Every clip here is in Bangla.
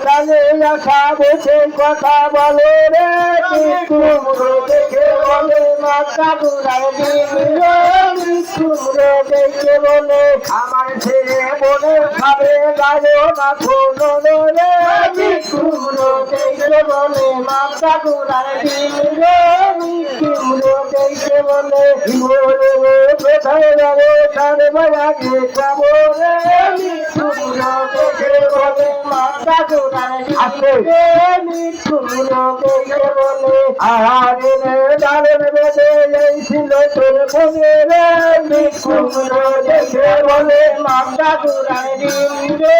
কানে আসা বসে কথা বলে রে কুমড়ো দেখে বলে মাথা ঘুরায় দিলে কুমড়ো দেখে বলে আমার ছেলে মনে খাবে গালো না শোনো রে কুমড়ো দেখে বলে মাথা ঘুরায় দিলে কুমড়ো দেখে বলে কোথায় যাবো তার বাজারে যাবো রে কুমড়ো দেখে বলে মাথা ঘুরায় দিলে কুমড়ো দেখে বলে আহারে দাঁড়ের বেঁধে ছিল তোর মনে রে কুমড়ো দেখে বলে মাথা ঘুরায় দিলে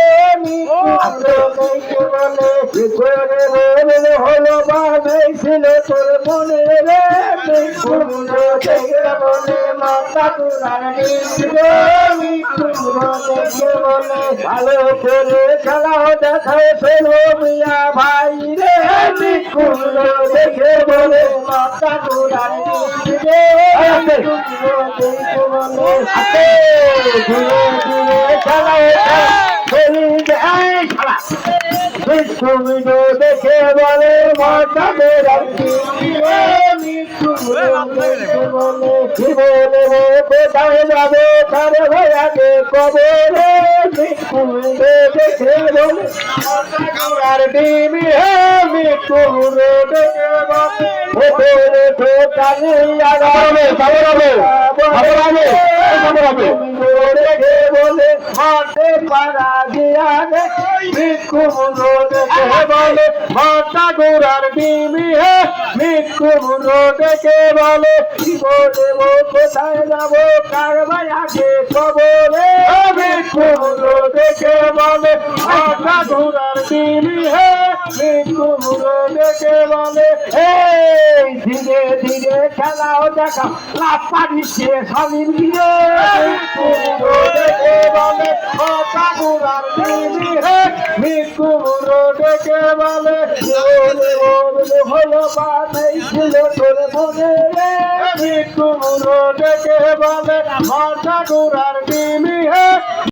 কুমড়ো দেখে বলে করে হলো বানাইছিল তোর মনে রে কুমড়ো দেখে বলে মাথা ঘুরায় দিলে কুমড়ো দেখে বলে ভালো করে খেলাও দেখায় ফেলো মিয়া ভাই রে কুমড়ো দেখে বলে মাথা ঘুরায় দিলে কুমড়ো দেখে বলে ধীরে ধীরে খেলাও খেলি যায় খেলা কুমড়ো দেখে বলে মাথা ঘুরায় দিলে কুমড়ো দেখে বলে কি বলে কোথায় যাবে তার ভাইয়াকে কবরে কুমড়ো দেখে বলে মাথা ঘুরার ডিমি হে কুমড়ো দেখে বলে কানে আগাবে কুমড়ো দেখে বলে মাঠে পাড়া দিয়া রে কুমড়ো দেখে বলে মাথা ঘুরার ডিমি হে কুমড়ো দেখে বলে কি বলবো কোথায় যাবো কার ভাইয়াকে কবরে কুমড়ো দেখে বলে মাথা ঘুরার ডিমি হে কুমড়ো দেখে বলে ধীরে ধীরে খেলাও দেখা লাফা দিচ্ছে স্বামীর গিয়ে কুমড়ো দেখে বলে মাথা ঘুরার ডিমি হে কুমড়ো দেখে বলে হলো বানাইছিল তোর মনে রে কুমড়ো দেখে বলে মাথা ঘুরার ডিমি হে